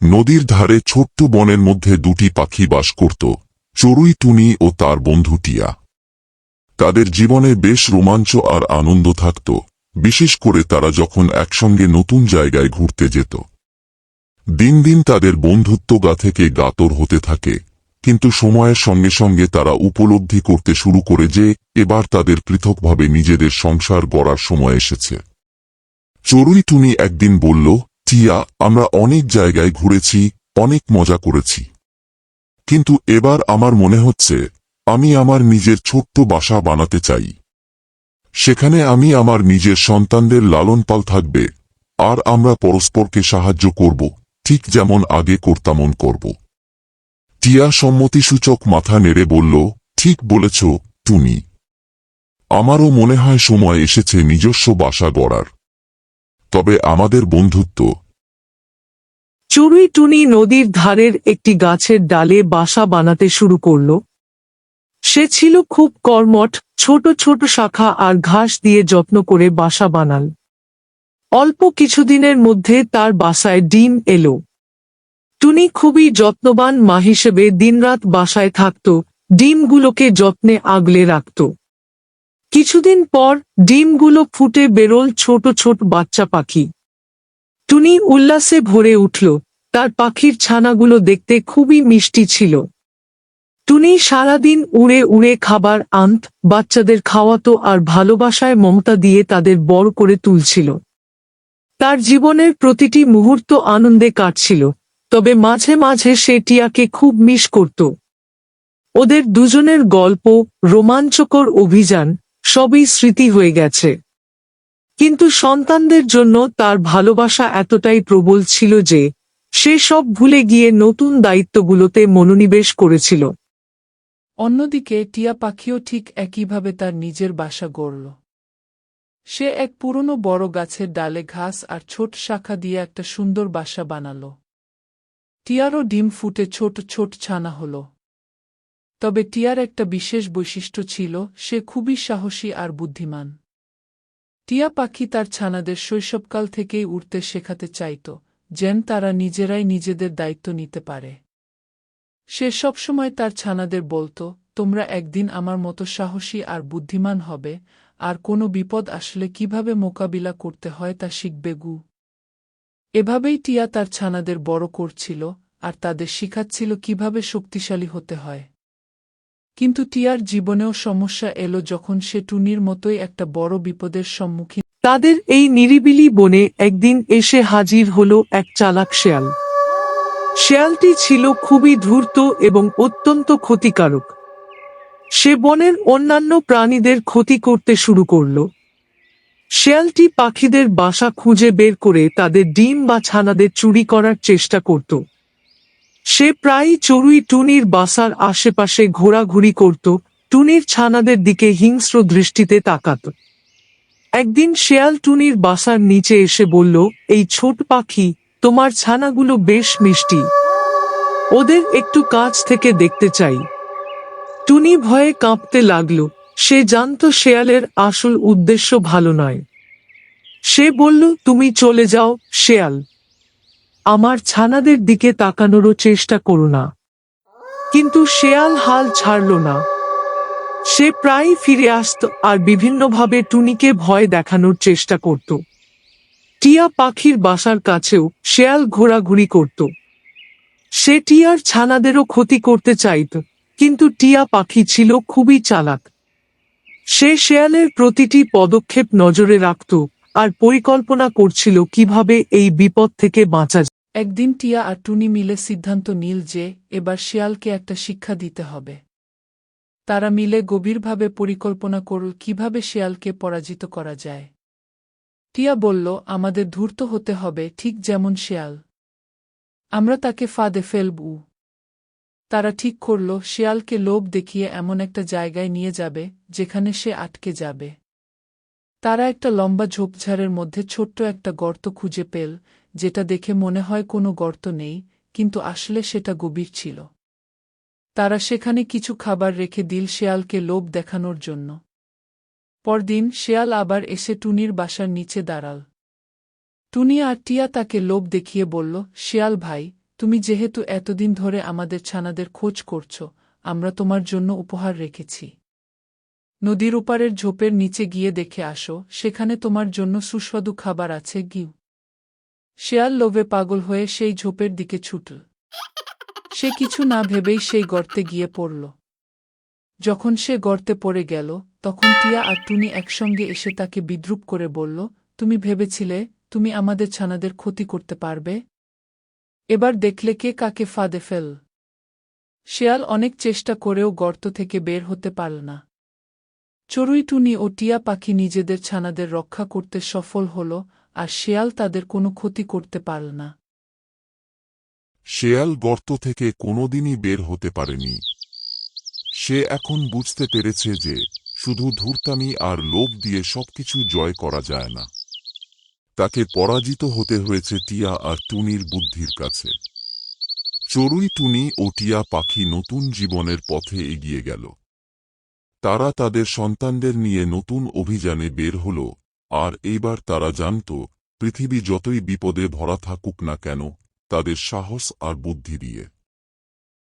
নদীর ধারে ছোট্ট বনের মধ্যে দুটি পাখি বাস করত, চড়ুই টুনি ও তার বন্ধু টিয়া। তাদের জীবনে বেশ রোমাঞ্চ আর আনন্দ থাকত, বিশেষ করে তারা যখন একসঙ্গে নতুন জায়গায় ঘুরতে যেত। দিন দিন তাদের বন্ধুত্ব গা থেকে গাতর হতে থাকে, কিন্তু সময়ের সঙ্গে সঙ্গে তারা উপলব্ধি করতে শুরু করে যে এবার তাদের পৃথকভাবে নিজেদের সংসার গড়ার সময় এসেছে। চড়ুই টুনি একদিন বলল, টিয়া, আমরা অনেক জায়গায় ঘুরেছি, অনেক মজা করেছি, কিন্তু এবার আমার মনে হচ্ছে আমি আমার নিজের ছোট্ট বাসা বানাতে চাই। সেখানে আমি আমার নিজের সন্তানদের লালন পাল থাকবে, আর আমরা পরস্পরকে সাহায্য করব, ঠিক যেমন আগে করতামন করব। টিয়া সম্মতিসূচক মাথা নেড়ে বলল, ঠিক বলেছ টুনি, আমারও মনে হয় সময় এসেছে নিজস্ব বাসা গড়ার। তবে আমাদের বন্ধুত্ব। চড়ুই টুনি নদীর ধারের একটি গাছের ডালে বাসা বানাতে শুরু করল। সে ছিল খুব কর্মঠ, ছোট ছোট শাখা আর ঘাস দিয়ে যত্ন করে বাসা বানাল। অল্প কিছুদিনের মধ্যে তার বাসায় ডিম এলো। টুনি খুবই যত্নবান মা হিসেবে দিনরাত বাসায় থাকত, ডিমগুলোকে যত্নে আগলে রাখত। কিছুদিন পর ডিমগুলো ফুটে বেরোল ছোট ছোট বাচ্চা পাখি। টুনি উল্লাসে ভরে উঠল, তার পাখির ছানাগুলো দেখতে খুবই মিষ্টি ছিল। টুনি সারাদিন উড়ে উড়ে খাবার আনত, বাচ্চাদের খাওয়াতো আর ভালোবাসায় মমতা দিয়ে তাদের বড় করে তুলছিল। তার জীবনের প্রতিটি মুহূর্ত আনন্দে কাটছিল, তবে মাঝে মাঝে সে টিয়াকে খুব মিস করত। ওদের দুজনের গল্প, রোমাঞ্চকর অভিযান, সবই স্মৃতি হয়ে গেছে। কিন্তু সন্তানদের জন্য তার ভালোবাসা এতটাই প্রবল ছিল যে সে সব ভুলে গিয়ে নতুন দায়িত্বগুলোতে মনোনিবেশ করেছিল। অন্যদিকে টিয়া পাখিও ঠিক একইভাবে তার নিজের বাসা গড়ল। সে এক পুরনো বড় গাছের ডালে ঘাস আর ছোট শাখা দিয়ে একটা সুন্দর বাসা বানাল। টিয়ারও ডিম ফুটে ছোট ছোট ছানা হল। তবে টিয়ার একটা বিশেষ বৈশিষ্ট্য ছিল, সে খুবই সাহসী আর বুদ্ধিমান। টিয়া পাখি তার ছানাদের শৈশবকাল থেকেই উড়তে শেখাতে চাইত, যেন তারা নিজেরাই নিজেদের দায়িত্ব নিতে পারে। সে সবসময় তার ছানাদের বলত, তোমরা একদিন আমার মতো সাহসী আর বুদ্ধিমান হবে, আর কোনো বিপদ আসলে কিভাবে মোকাবিলা করতে হয় তা শিখবে গু। এভাবেই টিয়া তার ছানাদের বড় করছিল, আর তাদের শিখাচ্ছিল কিভাবে শক্তিশালী হতে হয়। কিন্তু টিয়ার জীবনেও সমস্যা এলো যখন সে টুনির মতোই একটা বড় বিপদের সম্মুখীন। তাদের এই নিরিবিলি বনে একদিন এসে হাজির হলো এক চালাক শেয়াল। শেয়ালটি ছিল খুবই ধূর্ত এবং অত্যন্ত ক্ষতিকারক। সে বনের অন্যান্য প্রাণীদের ক্ষতি করতে শুরু করল। শেয়ালটি পাখিদের বাসা খুঁজে বের করে তাদের ডিম বা ছানাদের চুরি করার চেষ্টা করত। সে প্রায়ই চড়ুই টুনির বাসার আশেপাশে ঘোরাঘুরি করত, টুনির ছানাদের দিকে হিংস্র দৃষ্টিতে তাকাত। একদিন শেয়াল টুনির বাসার নিচে এসে বলল, এই ছোট পাখি, তোমার ছানাগুলো বেশ মিষ্টি, ওদের একটু কাছ থেকে দেখতে চাই। টুনি ভয়ে কাঁপতে লাগল, সে জানত শেয়ালের আসল উদ্দেশ্য ভালো নয়। সে বলল, তুমি চলে যাও শেয়াল, আমার ছানাদের দিকে তাকানোরও চেষ্টা করো না। কিন্তু শেয়াল হাল ছাড়ল না। সে প্রায়ই ফিরে আসত আর বিভিন্নভাবে টুনিকে ভয় দেখানোর চেষ্টা করত। টিয়া পাখির বাসার কাছেও শেয়াল ঘোরাঘুরি করত। সে টিয়ার ছানাদেরও ক্ষতি করতে চাইত, কিন্তু টিয়া পাখি ছিল খুবই চালাক। সে শেয়ালের প্রতিটি পদক্ষেপ নজরে রাখত আর পরিকল্পনা করছিল কিভাবে এই বিপদ থেকে বাঁচা যায়। একদিন টিয়া আর টুনি মিলে সিদ্ধান্ত নিল যে এবার শেয়ালকে একটা শিক্ষা দিতে হবে। তারা মিলে গভীরভাবে পরিকল্পনা করল কিভাবে শেয়ালকে পরাজিত করা যায়। টিয়া বলল, আমাদের ধূর্ত হতে হবে ঠিক যেমন শেয়াল। আমরা তাকে ফাঁদে ফেলব। তারা ঠিক করল শেয়ালকে লোভ দেখিয়ে এমন একটা জায়গায় নিয়ে যাবে যেখানে সে আটকে যাবে। তারা একটা লম্বা ঝোপঝাড়ের মধ্যে ছোট্ট একটা গর্ত খুঁজে পেল, যেটা দেখে মনে হয় কোনো গর্ত নেই, কিন্তু আসলে সেটা গভীর ছিল। তারা সেখানে কিছু খাবার রেখে দিল শেয়ালকে লোভ দেখানোর জন্য। পরদিন শেয়াল আবার এসে টুনির বাসার নিচে দাঁড়াল। টুনি আর টিয়া তাকে লোভ দেখিয়ে বলল, শেয়াল ভাই, তুমি যেহেতু এতদিন ধরে আমাদের ছানাদের খোঁজ করছ, আমরা তোমার জন্য উপহার রেখেছি। নদীর ওপারের ঝোপের নিচে গিয়ে দেখে আসো, সেখানে তোমার জন্য সুস্বাদু খাবার আছে গিউ। শেয়াল লোভে পাগল হয়ে সেই ঝোপের দিকে ছুটল। সে কিছু না ভেবেই সেই গর্তে গিয়ে পড়ল। যখন সে গর্তে পড়ে গেল, তখন টিয়া আর টুনি একসঙ্গে এসে তাকে বিদ্রূপ করে বলল, তুমি ভেবেছিলে তুমি আমাদের ছানাদের ক্ষতি করতে পারবে? এবার দেখলে কে কাকে ফাঁদে ফেল। শেয়াল অনেক চেষ্টা করেও গর্ত থেকে বের হতে পারল না। চড়ুই, টুনি ও টিয়া পাখি নিজেদের ছানাদের রক্ষা করতে সফল হল, আর শেয়াল তাদের কোনো ক্ষতি করতে পারল না। শেয়াল গর্ত থেকে কোনোদিনই বের হতে পারেনি। সে এখন বুঝতে পেরেছে যে শুধু ধূর্তামি আর লোভ দিয়ে সবকিছু জয় করা যায় না। তাকে পরাজিত হতে হয়েছে টিয়া আর টুনির বুদ্ধির কাছে। চড়ুই, টুনি ও টিয়া পাখি নতুন জীবনের পথে এগিয়ে গেল। তারা তাদের সন্তানদের নিয়ে নতুন অভিযানে বের হল, আর এইবার তারা জানত, পৃথিবী যতই বিপদে ভরা থাকুক না কেন, তাদের সাহস আর বুদ্ধি দিয়ে